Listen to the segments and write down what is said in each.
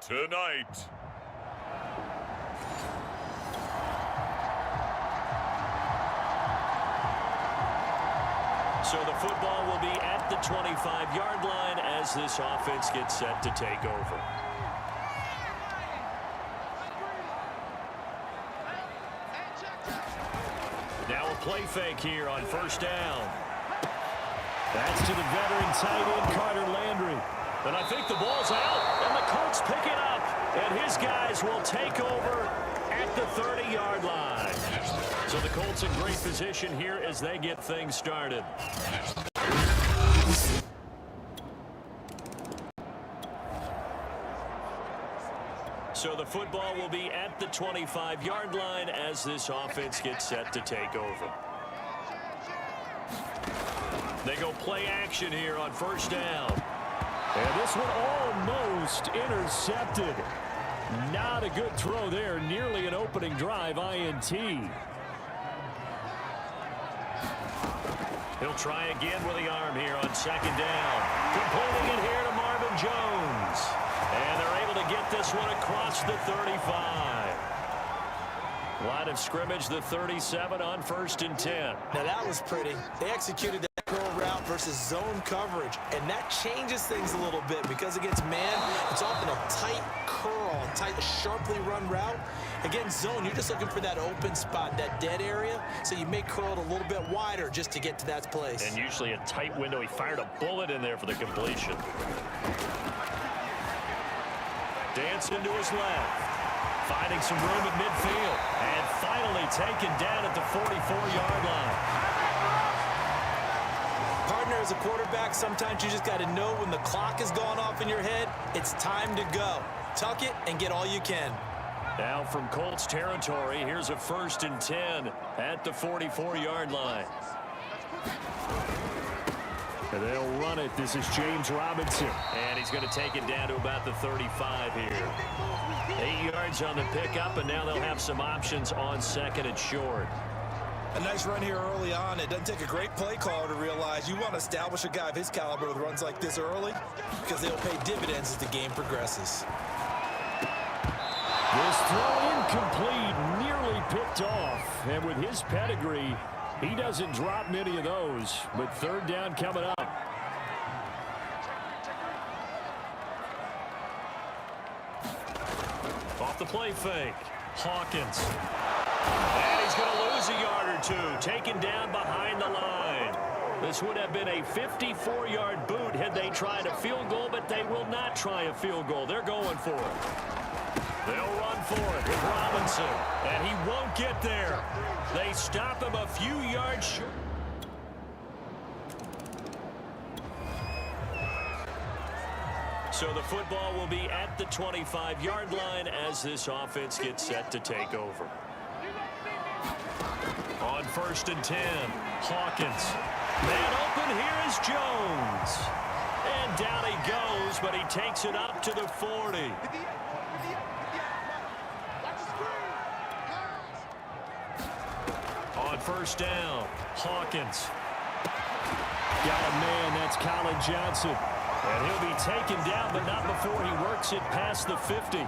tonight. So the football will be at the 25-yard line as this offense gets set to take over. Now a play fake here on first down. That's to the veteran tight end, Carter Landry. And I think the ball's out, and the Colts pick it up. And his guys will take over at the 30-yard line. So the Colts in great position here as they get things started. So the football will be at the 25-yard line as this offense gets set to take over. They go play action here on first down. And this one almost intercepted. Not a good throw there. Nearly an opening drive INT. He'll try again with the arm here on second down. Completing it here to Marvin Jones. And they're able to get this one across the 35. Line of scrimmage, the 37 on 1st and 10. Now that was pretty. They executed that curl route versus zone coverage, and that changes things a little bit because against man, it's often a tight curl, a sharply run route. Against zone, you're just looking for that open spot, that dead area, so you may curl it a little bit wider just to get to that place. And usually a tight window. He fired a bullet in there for the completion. Dance into his left. Finding some room at midfield. And finally taken down at the 44-yard line. Partner, as a quarterback, sometimes you just got to know when the clock has gone off in your head, it's time to go. Tuck it and get all you can. Now from Colts territory, here's a 1st and 10 at the 44-yard line. And they'll run it. This is James Robinson. And he's going to take it down to about the 35 here. 8 yards on the pickup, and now they'll have some options on 2nd and short. A nice run here early on. It doesn't take a great play caller to realize you want to establish a guy of his caliber with runs like this early because they'll pay dividends as the game progresses. This throw incomplete, nearly picked off. And with his pedigree, he doesn't drop many of those. But 3rd down coming up. Off the play fake. Hawkins. And he's going to lose a yard or two. Taken down behind the line. This would have been a 54-yard boot had they tried a field goal, but they will not try a field goal. They're going for it. They'll run for it with Robinson. And he won't get there. They stop him a few yards short. So the football will be at the 25-yard line as this offense gets set to take over. On 1st and 10, Hawkins. Man open, here is Jones. And down he goes, but he takes it up to the 40. On 1st down, Hawkins. Got a man, that's Colin Johnson. And he'll be taken down, but not before he works it past the 50.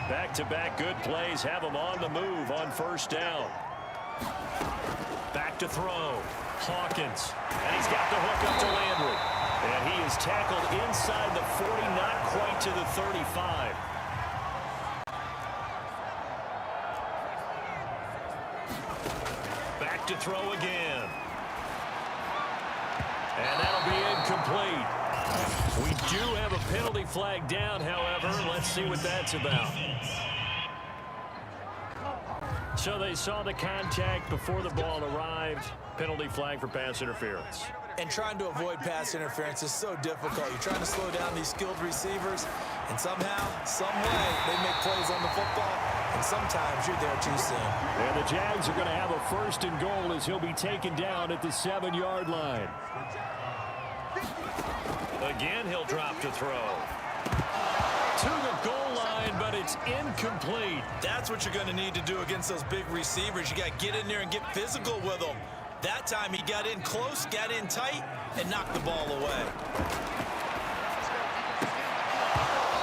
Back-to-back good plays have him on the move on 1st down. Back to throw. Hawkins. And he's got the hook up to Landry. And he is tackled inside the 40, not quite to the 35. Back to throw again. And that'll be incomplete. We do have a penalty flag down, however. Let's see what that's about. So they saw the contact before the ball arrived. Penalty flag for pass interference. And trying to avoid pass interference is so difficult. You're trying to slow down these skilled receivers, and somehow, some way, they make plays on the football, and sometimes you're there too soon. And the Jags are going to have a 1st and goal as he'll be taken down at the 7-yard line. Again, he'll drop to throw. To the goal line, but it's incomplete. That's what you're going to need to do against those big receivers. You got to get in there and get physical with them. That time he got in close, got in tight, and knocked the ball away.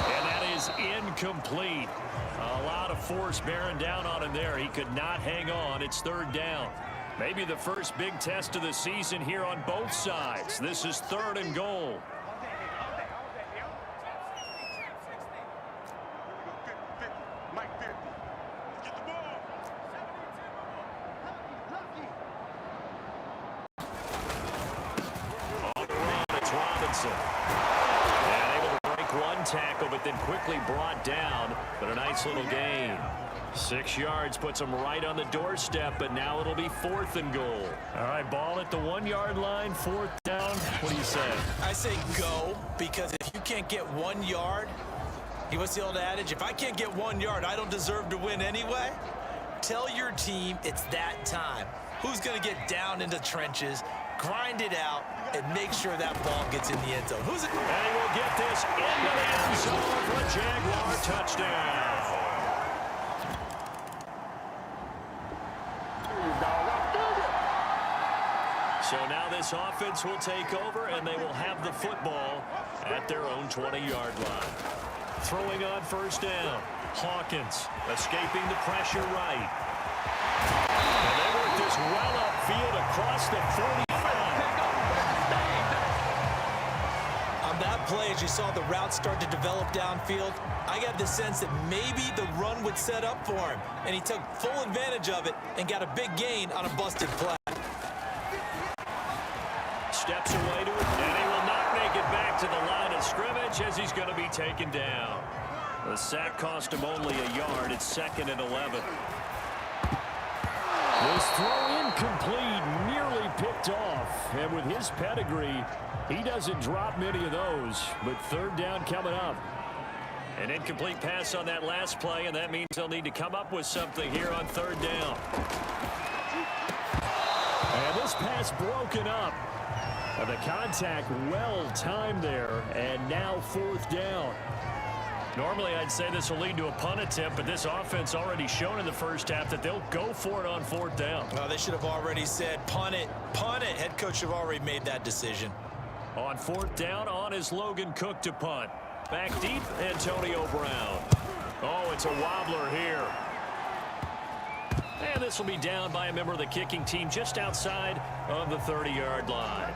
And that is incomplete. A lot of force bearing down on him there. He could not hang on. It's third down. Maybe the first big test of the season here on both sides. This is 3rd and goal. On the run, it's Robinson. And able to break one tackle, but then quickly brought down. But a nice little gain. 6 yards puts him right on the doorstep, but now it'll be 4th and goal. All right, ball at the 1-yard line, 4th down. What do you say? I say go, because if you can't get 1 yard, what's the old adage? If I can't get 1 yard, I don't deserve to win anyway. Tell your team it's that time. Who's going to get down into trenches, grind it out, and make sure that ball gets in the end zone? Who's it? And he will get this into the end zone for a Jaguar touchdown. So now this offense will take over, and they will have the football at their own 20-yard line. Throwing on first down. Hawkins escaping the pressure right. And they work this well upfield across the 45. On that play, as you saw the route start to develop downfield, I got the sense that maybe the run would set up for him, and he took full advantage of it and got a big gain on a busted play. Steps away to it, and he will not make it back to the line of scrimmage as he's going to be taken down. The sack cost him only a yard. It's 2nd and 11. This throw incomplete, nearly picked off. And with his pedigree, he doesn't drop many of those. But 3rd down coming up. An incomplete pass on that last play, and that means they'll need to come up with something here on 3rd down. And this pass broken up. The contact well timed there, and now 4th down. Normally, I'd say this will lead to a punt attempt, but this offense already shown in the first half that they'll go for it on 4th down. Oh, they should have already said, punt it, punt it. Head coach have already made that decision. On 4th down, on is Logan Cook to punt. Back deep, Antonio Brown. Oh, it's a wobbler here. And this will be down by a member of the kicking team just outside of the 30-yard line.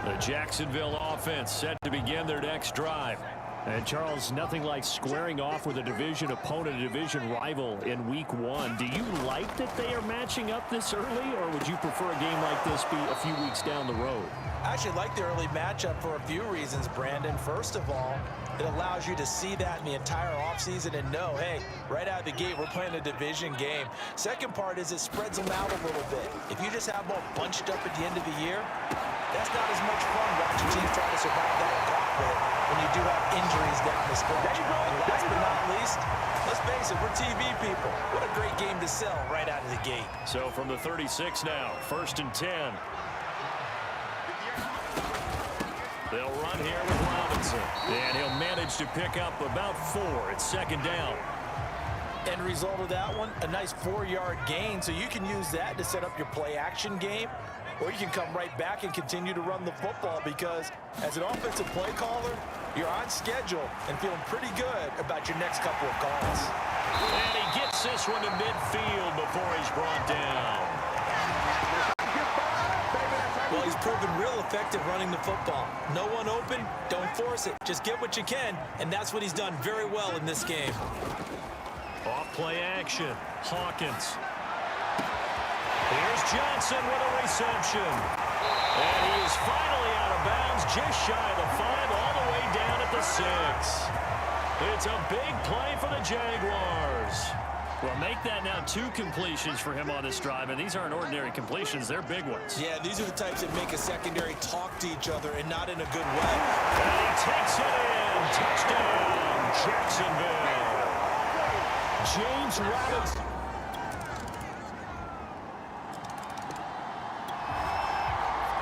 The Jacksonville offense set to begin their next drive. And, Charles, nothing like squaring off with a division opponent, a division rival in Week 1. Do you like that they are matching up this early, or would you prefer a game like this be a few weeks down the road? I actually like the early matchup for a few reasons, Brandon. First of all, it allows you to see that in the entire offseason and know, hey, right out of the gate, we're playing a division game. Second part is it spreads them out a little bit. If you just have them all bunched up at the end of the year, that's not as much fun watching teams try to survive that gauntlet when you do have injuries down the stretch. And last but not least, let's face it, we're TV people. What a great game to sell right out of the gate. So from the 36 now, 1st and 10. They'll run here with Robinson. And he'll manage to pick up about 4. It's 2nd down. End result of that one, a nice 4-yard gain. So you can use that to set up your play-action game, or you can come right back and continue to run the football, because as an offensive play caller, you're on schedule and feeling pretty good about your next couple of calls. And he gets this one to midfield before he's brought down. Well, he's proven real effective running the football. No one open, don't force it. Just get what you can, and that's what he's done very well in this game. Off play action. Hawkins. Here's Johnson with a reception. And he is finally out of bounds, just shy of the 5, all the way down at the 6. It's a big play for the Jaguars. Well, make that now 2 completions for him on this drive, and these aren't ordinary completions. They're big ones. Yeah, these are the types that make a secondary talk to each other, and not in a good way. And he takes it in. Touchdown, Jacksonville. James Robinson.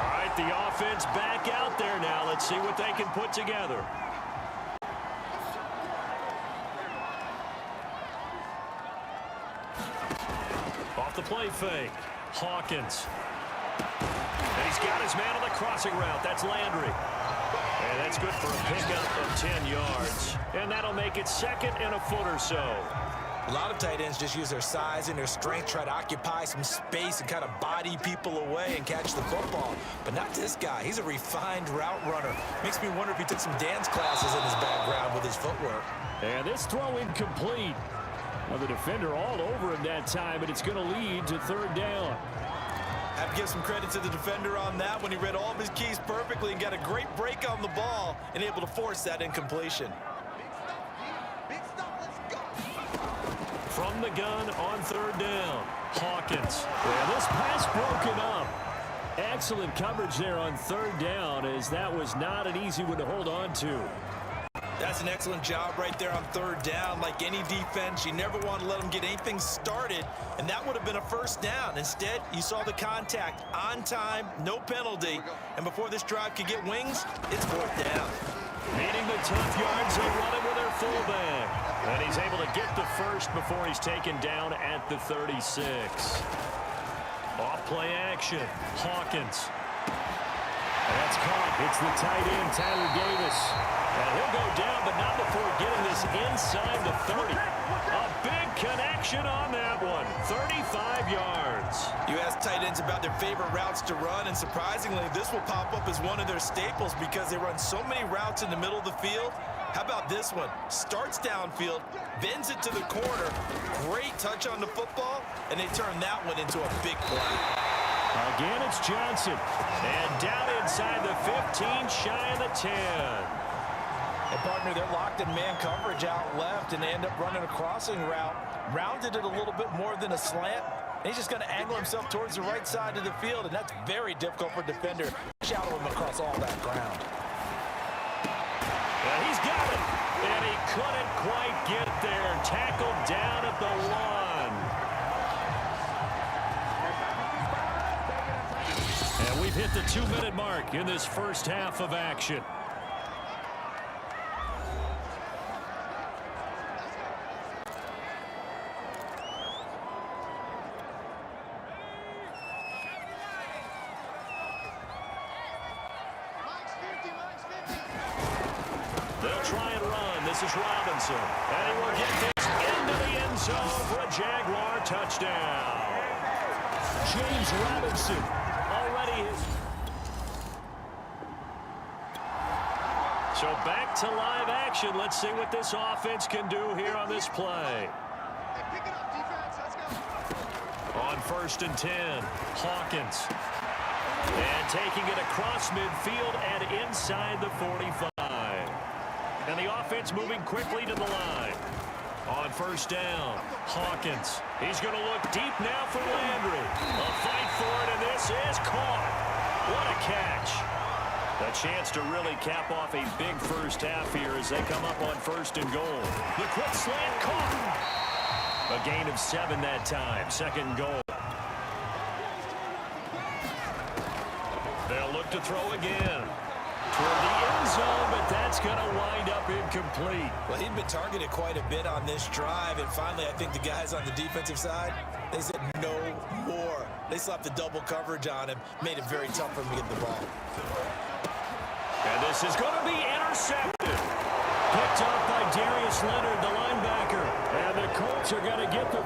All right, the offense back out there now. Let's see what they can put together. Off the play fake. Hawkins. And he's got his man on the crossing route. That's Landry. And that's good for a pickup of 10 yards. And that'll make it 2nd and a foot or so. A lot of tight ends just use their size and their strength, try to occupy some space and kind of body people away and catch the football. But not this guy. He's a refined route runner. Makes me wonder if he took some dance classes in his background with his footwork. And this throw incomplete. Well, the defender all over him that time, but it's going to lead to 3rd down. I have to give some credit to the defender on that when he read all of his keys perfectly and got a great break on the ball and able to force that incompletion. From the gun on 3rd down, Hawkins. Well, this pass broken up. Excellent coverage there on 3rd down, as that was not an easy one to hold on to. That's an excellent job right there on 3rd down. Like any defense, you never want to let them get anything started, and that would have been a 1st down. Instead, you saw the contact on time, no penalty, and before this drive could get wings, it's 4th down. Needing the tough yards, they run it with their fullback. And he's able to get the 1st before he's taken down at the 36. Off play action, Hawkins. That's caught. It's the tight end, Tyler Davis. And he'll go down, but not before getting this inside the 30. A big connection on that one. 35 yards. You ask tight ends about their favorite routes to run, and surprisingly, this will pop up as one of their staples because they run so many routes in the middle of the field. How about this one? Starts downfield, bends it to the corner. Great touch on the football, and they turn that one into a big play. Again, it's Johnson. And down inside the 15, shy of the 10. And partner, they're locked in man coverage out left, and they end up running a crossing route. Rounded it a little bit more than a slant. And he's just going to angle himself towards the right side of the field, and that's very difficult for a defender. Shadow him across all that ground. And he's got it. And he couldn't quite get there. Tackled down at the 1. And we've hit the 2-minute mark in this 1st half of action. They'll try and run. This is Robinson. And he will get this into the end zone for a Jaguar touchdown. James Robinson already is. So back to live action. Let's see what this offense can do here on this play. On 1st and 10, Hawkins. And taking it across midfield and inside the 45. And the offense moving quickly to the line. On 1st down, Hawkins. He's going to look deep now for Landry. A fight for it, and this is caught. What a catch. A chance to really cap off a big 1st half here as they come up on 1st and goal. The quick slant caught. A gain of 7 that time. 2nd and goal. They'll look to throw again. Toward the end zone, but that's going to wind up incomplete. Well, he'd been targeted quite a bit on this drive, and finally I think the guys on the defensive side, they said no more. They slapped the double coverage on him, made it very tough for him to get the ball. And this is going to be intercepted. Picked up by Darius Leonard, the linebacker. And the Colts are going to get the...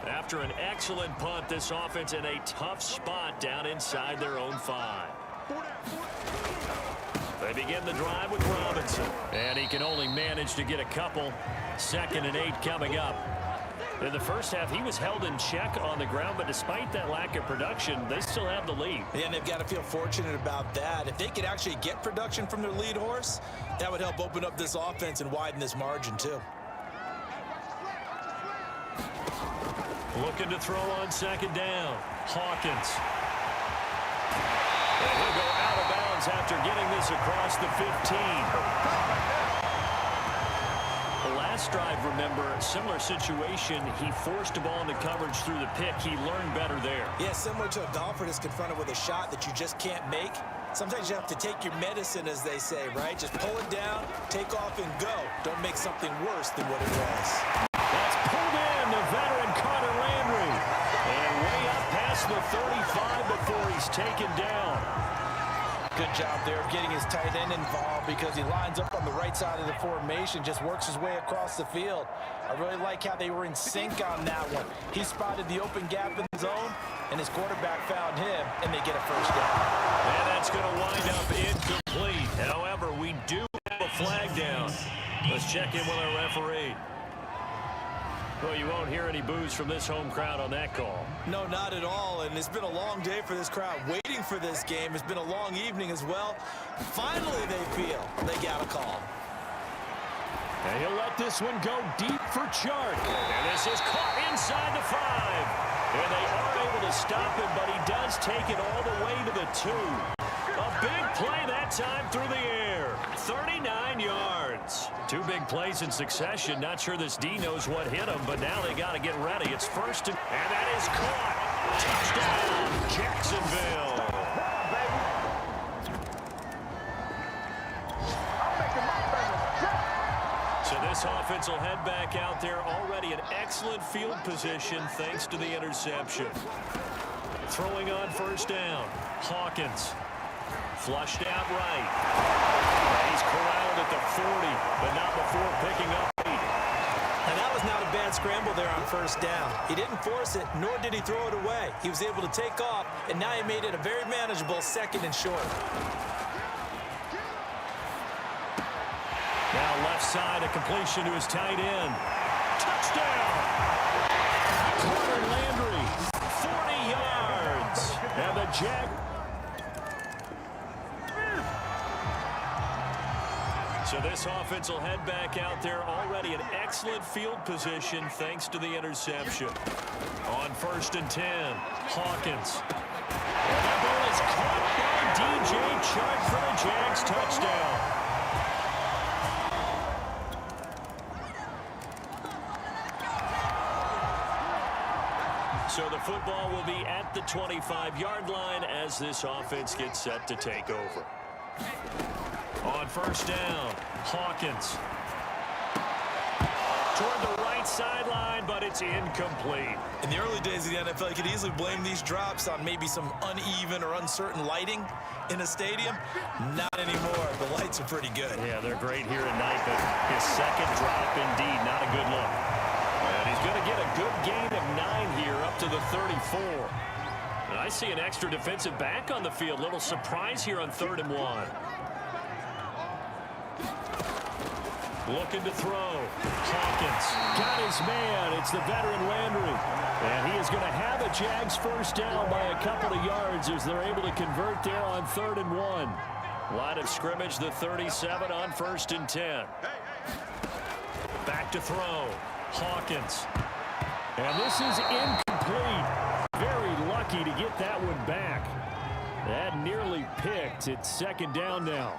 After an excellent punt, this offense in a tough spot down inside their own 5. They begin the drive with Robinson. And he can only manage to get a couple. 2nd and 8 coming up. In the 1st half, he was held in check on the ground, but despite that lack of production, they still have the lead. Yeah, and they've got to feel fortunate about that. If they could actually get production from their lead horse, that would help open up this offense and widen this margin too. Looking to throw on 2nd down. Hawkins. And he'll go out of bounds after getting this across the 15. The last drive, remember, similar situation. He forced a ball into coverage through the pick. He learned better there. Yeah, similar to a golfer that's confronted with a shot that you just can't make. Sometimes you have to take your medicine, as they say, right? Just pull it down, take off, and go. Don't make something worse than what it was. That's pulled in, the veteran Carter Landry. And way up past the 35 before he's taken down. Good job there of getting his tight end involved because he lines up on the right side of the formation, just works his way across the field. I really like how they were in sync on that one. He spotted the open gap in the zone, and his quarterback found him, and they get a first down. And that's going to wind up incomplete. However, we do have a flag down. Let's check in with our referee. Well, you won't hear any boos from this home crowd on that call. No, not at all, and it's been a long day for this crowd waiting for this game. It's been a long evening as well. Finally, they feel they got a call. And he'll let this one go deep for Chark. And this is caught inside the 5. And they are able to stop him, but he does take it all the way to the 2. A big play that time through the air. 39 yards. 2 big plays in succession. Not sure this D knows what hit him, but now they got to get ready. It's first and that is caught. Touchdown, Jacksonville. So this offense will head back out there, already in excellent field position thanks to the interception. Throwing on first down, Hawkins. Flushed out right. He's corralled at the 40, but not before picking up 8. And that was not a bad scramble there on first down. He didn't force it, nor did he throw it away. He was able to take off, and now he made it a very manageable second and short. Now left side, a completion to his tight end. Touchdown! Carter Landry, 40 yards. And the So this offense will head back out there, already in excellent field position thanks to the interception. On first and 10, Hawkins. And the ball is caught by DJ Chark for the Jags touchdown. So the football will be at the 25-yard line as this offense gets set to take over. On first down, Hawkins. Toward the right sideline, but it's incomplete. In the early days of the NFL, you could easily blame these drops on maybe some uneven or uncertain lighting in a stadium. Not anymore. The lights are pretty good. Yeah, they're great here at night, but his second drop, indeed, not a good look. And he's going to get a good gain of 9 here up to the 34. And I see an extra defensive back on the field. Little surprise here on 3rd and 1. Looking to throw. Hawkins got his man. It's the veteran Landry. And he is going to have a Jags first down by a couple of yards as they're able to convert there on 3rd and 1. Line of scrimmage, the 37 on 1st and 10. Back to throw. Hawkins. And this is incomplete. Very lucky to get that one back. That nearly picked. It's 2nd down now.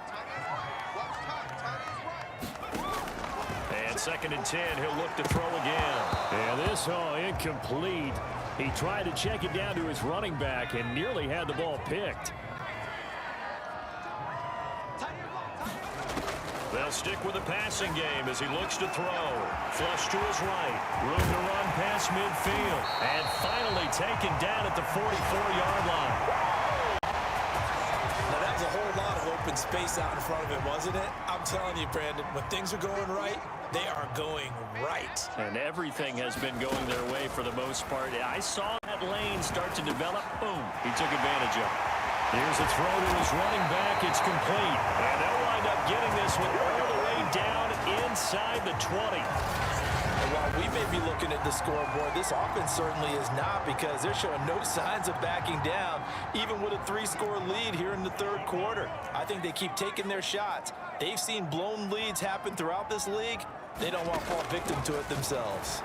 And 2nd and 10, he'll look to throw again. And this, incomplete. He tried to check it down to his running back and nearly had the ball picked. They'll stick with the passing game as he looks to throw. Flush to his right. Room to run past midfield. And finally taken down at the 44-yard line. Now, that was a whole lot of open space out in front of him, wasn't it? I'm telling you, Brandon, when things are going right, they are going right. And everything has been going their way for the most part. I saw that lane start to develop. Boom. He took advantage of it. Here's a throw to his running back. It's complete. And they'll wind up getting this one all the way down inside the 20. And while we may be looking at the scoreboard, this offense certainly is not, because they're showing no signs of backing down, even with a 3-score lead here in the 3rd quarter. I think they keep taking their shots. They've seen blown leads happen throughout this league. They don't want to fall victim to it themselves.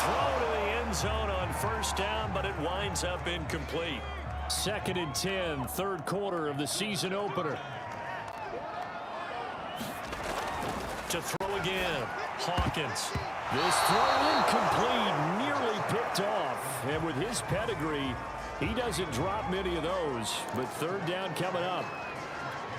Throw to the end zone on first down, but it winds up incomplete. 2nd and 10, 3rd quarter of the season opener. To throw again, Hawkins. This throw incomplete, nearly picked off. And with his pedigree, he doesn't drop many of those. But 3rd down coming up.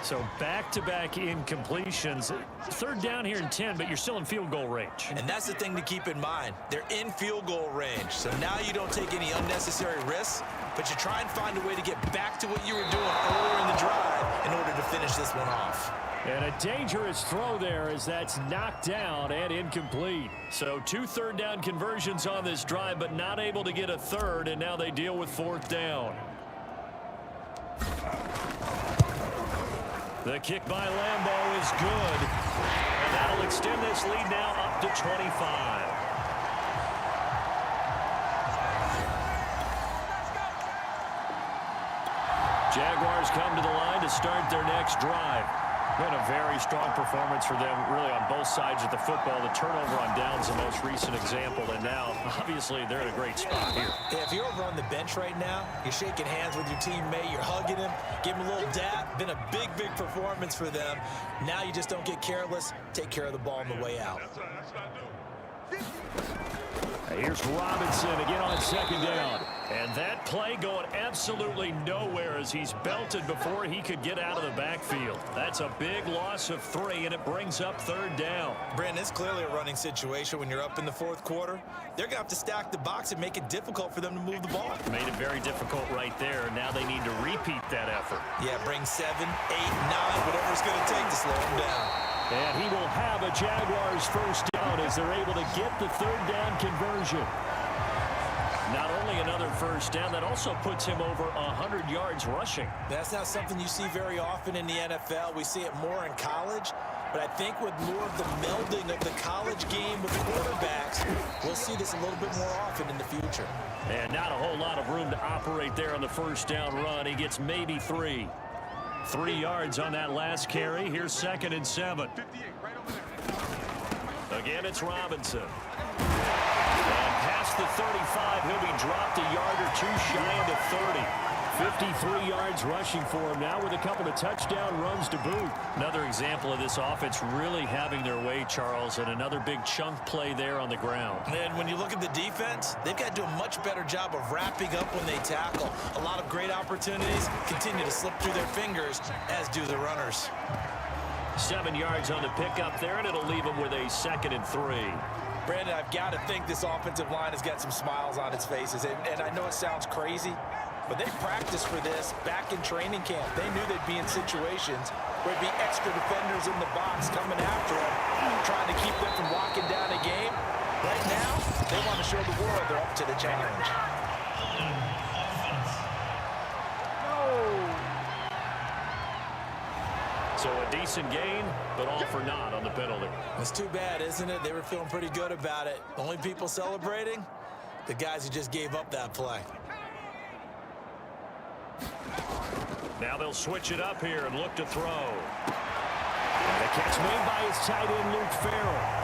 So back-to-back incompletions. Third down here in 10, but you're still in field goal range. And that's the thing to keep in mind. They're in field goal range. So now you don't take any unnecessary risks, but you try and find a way to get back to what you were doing earlier in the drive in order to finish this one off. And a dangerous throw there as that's knocked down and incomplete. So 2 third-down conversions on this drive, but not able to get a third, and now they deal with 4th down. The kick by Lambeau is good, and that'll extend this lead now up to 25. Jaguars come to the line to start their next drive. Been a very strong performance for them, really, on both sides of the football. The turnover on downs, the most recent example, and now, obviously, they're in a great spot here. Yeah, if you're over on the bench right now, you're shaking hands with your teammate, you're hugging him, give him a little dap. Been a big, big performance for them. Now you just don't get careless. Take care of the ball on the way out. Here's Robinson again on 2nd down. And that play going absolutely nowhere as he's belted before he could get out of the backfield. That's a big loss of 3, and it brings up 3rd down. Brandon, it's clearly a running situation when you're up in the 4th quarter. They're going to have to stack the box and make it difficult for them to move the ball. Made it very difficult right there. Now they need to repeat that effort. Yeah, bring 7, 8, 9, whatever it's going to take to slow them down. And he will have a Jaguars 1st down as they're able to get the 3rd down conversion. Not only another 1st down, that also puts him over 100 yards rushing. That's not something you see very often in the NFL. We see it more in college. But I think with more of the melding of the college game with quarterbacks, we'll see this a little bit more often in the future. And not a whole lot of room to operate there on the 1st down run. He gets maybe 3. 3 yards on that last carry. Here's 2nd and 7. Again, it's Robinson. And past the 35, he'll be dropped a yard or 2 shy of the 30. 53 yards rushing for him now with a couple of touchdown runs to boot. Another example of this offense really having their way, Charles, and another big chunk play there on the ground. And when you look at the defense, they've got to do a much better job of wrapping up when they tackle. A lot of great opportunities continue to slip through their fingers, as do the runners. 7 yards on the pickup there, and it'll leave him with a 2nd and 3. Brandon, I've got to think this offensive line has got some smiles on its faces. And I know it sounds crazy, but they practiced for this back in training camp. They knew they'd be in situations where there'd be extra defenders in the box coming after them, trying to keep them from walking down a game. Right now, they want to show the world they're up to the challenge. So a decent gain, but all for naught on the penalty. It's too bad, isn't it? They were feeling pretty good about it. The only people celebrating, the guys who just gave up that play. Now they'll switch it up here and look to throw. And the catch made by his tight end, Luke Farrell.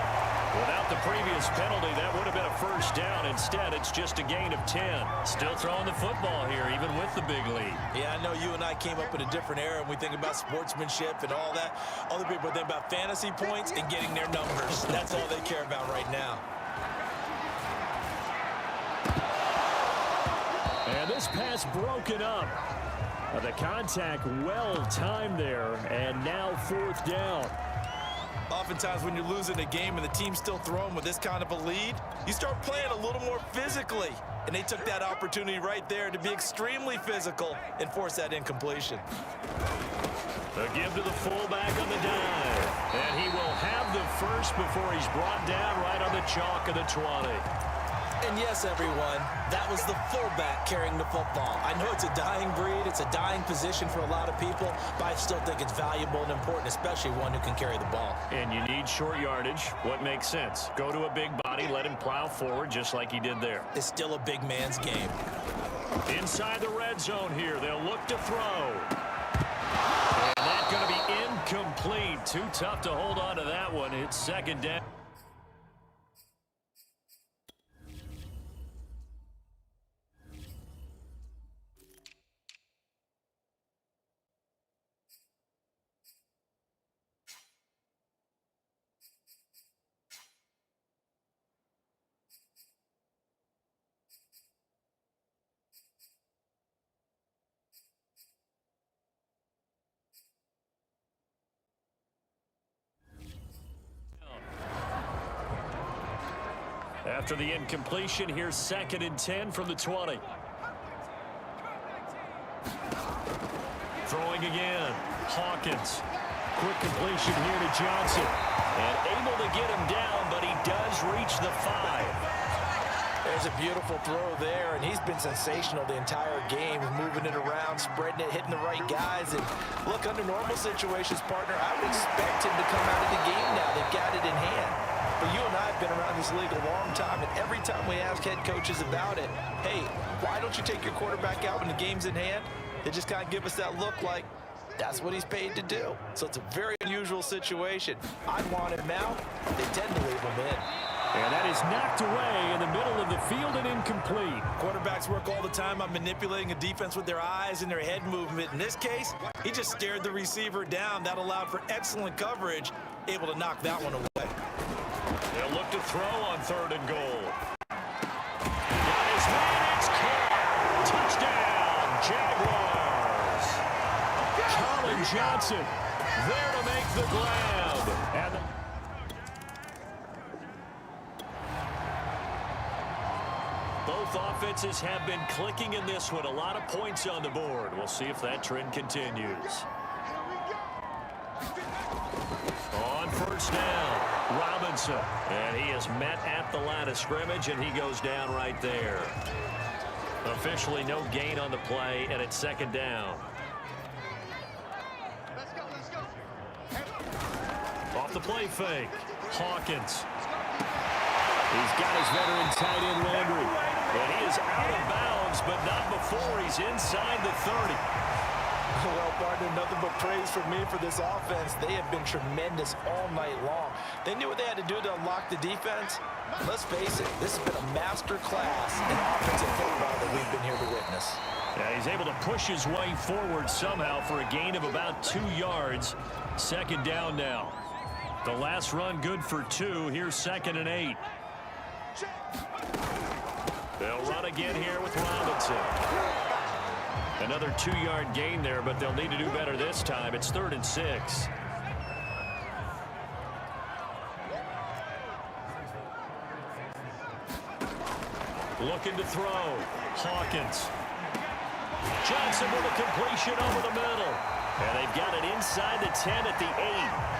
Without the previous penalty, that would have been a 1st down. Instead, it's just a gain of 10. Still throwing the football here, even with the big lead. Yeah, I know you and I came up in a different era, and we think about sportsmanship and all that. Other people think about fantasy points and getting their numbers. That's all they care about right now. And this pass broken up. The contact well timed there, and now 4th down. Oftentimes when you're losing a game and the team's still throwing with this kind of a lead, you start playing a little more physically. And they took that opportunity right there to be extremely physical and force that incompletion. The give to the fullback on the dive. And he will have the first before he's brought down right on the chalk of the 20. And yes, everyone, that was the fullback carrying the football. I know it's a dying breed, it's a dying position for a lot of people, but I still think it's valuable and important, especially one who can carry the ball. And you need short yardage. What makes sense? Go to a big body, let him plow forward just like he did there. It's still a big man's game. Inside the red zone here, they'll look to throw. And that's going to be incomplete. Too tough to hold on to that one. It's 2nd down. After the incompletion, here's 2nd and 10 from the 20. Throwing again. Hawkins. Quick completion here to Johnson. And able to get him down, but he does reach the 5. There's a beautiful throw there, and he's been sensational the entire game, moving it around, spreading it, hitting the right guys. And look, under normal situations, partner, I would expect him to come out of the game now. They've got it in hand. But you and I have been around this league a long time, and every time we ask head coaches about it, hey, why don't you take your quarterback out when the game's in hand? They just kind of give us that look like that's what he's paid to do. So it's a very unusual situation. I'd want him out. They tend to leave him in. And that is knocked away in the middle of the field and incomplete. Quarterbacks work all the time on manipulating a defense with their eyes and their head movement. In this case, he just stared the receiver down. That allowed for excellent coverage, able to knock that one away. They'll look to throw on 3rd and goal. Got his man, it's caught. Touchdown, Jaguars. Colin Johnson there to make the grab. And both offenses have been clicking in this one. A lot of points on the board. We'll see if that trend continues. On 1st down, Robinson. And he is met at the line of scrimmage, and he goes down right there. Officially no gain on the play, and it's 2nd down. Off the play fake, Hawkins. he's got his veteran tight end Landry. And he is out of bounds, but not before he's inside the 30. Well, partner, nothing but praise from me for this offense. They have been tremendous all night long. They knew what they had to do to unlock the defense. Let's face it, this has been a master class in offensive football that we've been here to witness. Yeah, he's able to push his way forward somehow for a gain of about 2 yards. 2nd down now. The last run good for 2. Here's 2nd and 8. They'll run again here with Robinson. Another 2-yard gain there, but they'll need to do better this time. It's 3rd and 6. Looking to throw. Hawkins. Johnson with a completion over the middle. And they've got it inside the 10 at the 8.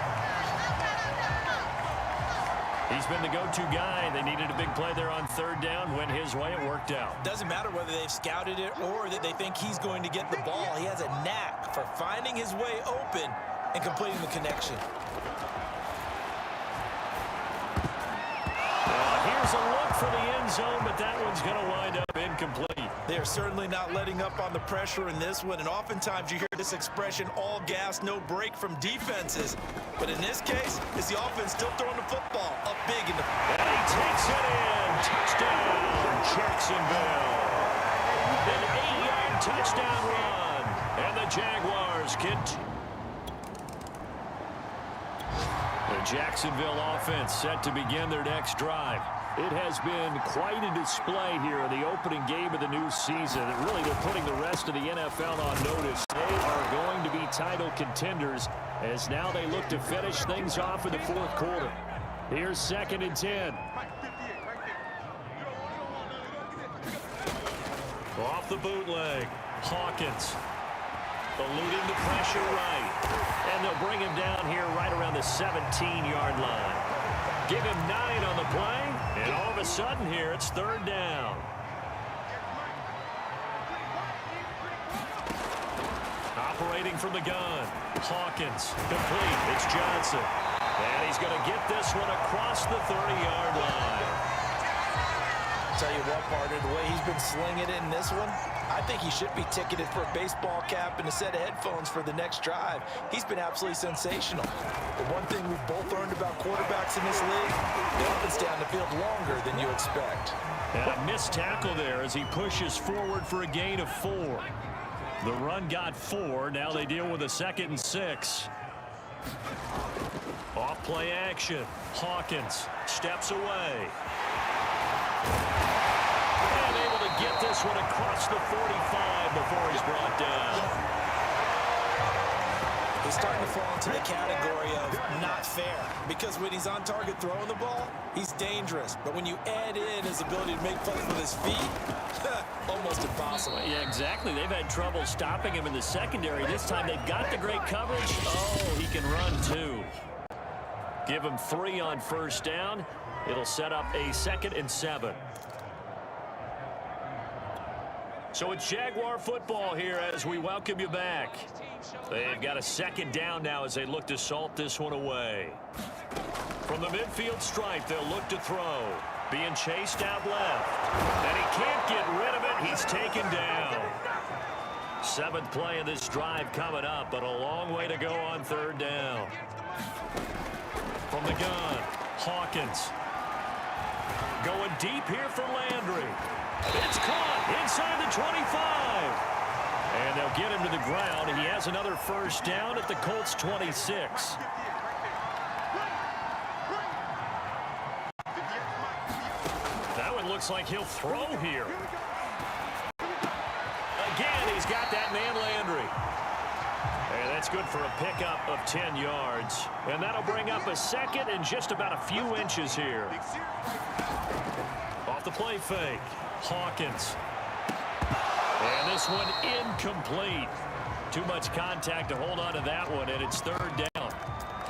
He's been the go-to guy. They needed a big play there on 3rd down. Went his way. It worked out. Doesn't matter whether they've scouted it or that they think he's going to get the ball. He has a knack for finding his way open and completing the connection. Here's a look for the end zone, but that one's going to wind up incomplete. They are certainly not letting up on the pressure in this one, and oftentimes you hear this expression, all gas, no break from defenses. But in this case, it's the offense still throwing the football up big. And he takes it in. Touchdown, Jacksonville. An 8-yard touchdown run. And the Jaguars continue. The Jacksonville offense set to begin their next drive. It has been quite a display here in the opening game of the new season. And really, they're putting the rest of the NFL on notice. They are going to be title contenders as now they look to finish things off in the 4th quarter. Here's 2nd and 10. Off the bootleg, Hawkins. Eluding the pressure right. And they'll bring him down here right around the 17-yard line. Give him 9 on the play, and all of a sudden here, it's 3rd down. Operating from the gun, Hawkins, complete, it's Johnson. And he's going to get this one across the 30-yard line. Tell you what, partner, the way he's been slinging it in this one, I think he should be ticketed for a baseball cap and a set of headphones for the next drive. He's been absolutely sensational. The one thing we've both learned about quarterbacks in this league, they often stay on the field longer than you expect. And a missed tackle there as he pushes forward for a gain of 4. The run got 4. Now they deal with a 2nd and 6. Off play action. Hawkins steps away. And able to get this one across the 45 before he's brought down. He is starting to fall into the category of not fair. Because when he's on target throwing the ball, he's dangerous. But when you add in his ability to make plays with his feet, almost impossible. Yeah, exactly. They've had trouble stopping him in the secondary. This time they've got the great coverage. Oh, he can run too. Give him 3 on first down. It'll set up a 2nd and 7. So it's Jaguar football here as we welcome you back. They've got a 2nd down now as they look to salt this one away. From the midfield stripe, they'll look to throw. Being chased out left. And he can't get rid of it. He's taken down. 7th play of this drive coming up, but a long way to go on 3rd down. From the gun, Hawkins. Going deep here for Landry. It's caught inside the 25. And they'll get him to the ground. He has another first down at the Colts 26. That one looks like he'll throw here. Again, he's got that man Landry. And that's good for a pickup of 10 yards. And that'll bring up a 2nd and just about a few inches here. Off the play fake. Hawkins. And this one incomplete. Too much contact to hold on to that one, and it's 3rd down.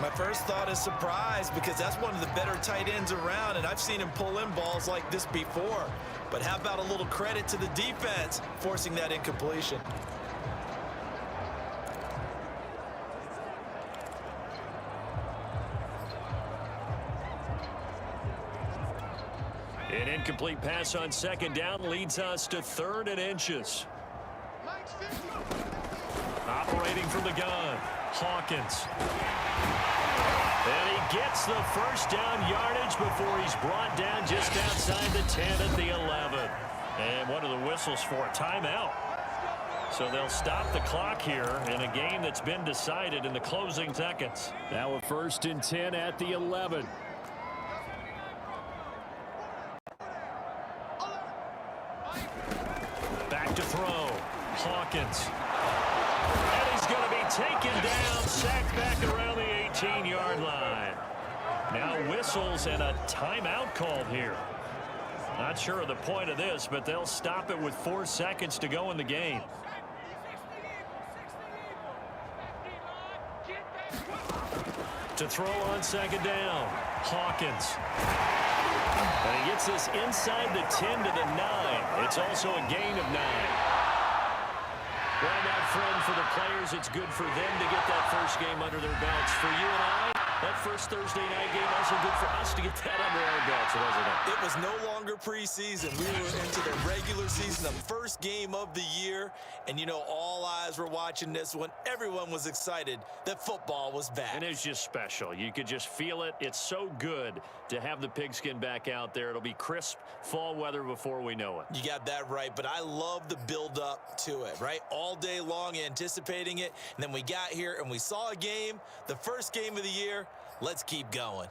My first thought is surprise because that's one of the better tight ends around, and I've seen him pull in balls like this before. But how about a little credit to the defense forcing that incompletion? An incomplete pass on 2nd down leads us to 3rd and inches. Operating from the gun, Hawkins. And he gets the first down yardage before he's brought down just outside the 10 at the 11. And what are the whistles for? Timeout. So they'll stop the clock here in a game that's been decided in the closing seconds. Now a 1st and 10 at the 11. Back to throw. Hawkins. And he's going to be taken down, sacked back around the 18-yard line. Now whistles and a timeout called here. Not sure of the point of this, but they'll stop it with 4 seconds to go in the game. To throw on 2nd down, Hawkins. And he gets this inside the 10 to the 9. It's also a gain of 9. Well, my friend, for the players, it's good for them to get that first game under their belts. For you and I, that first Thursday night game also good for us to get that under our belts, wasn't it? It was no longer preseason. We were into the regular season, the first game of the year. And, you know, all eyes were watching this one. Everyone was excited that football was back. And it was just special. You could just feel it. It's so good to have the pigskin back out there. It'll be crisp fall weather before we know it. You got that right, but I love the build-up to it, right? All day long anticipating it, and then we got here and we saw a game, the first game of the year. Let's keep going.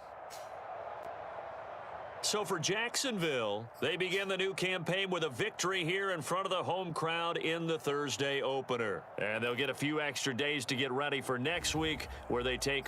So for Jacksonville, they begin the new campaign with a victory here in front of the home crowd in the Thursday opener. And they'll get a few extra days to get ready for next week where they take on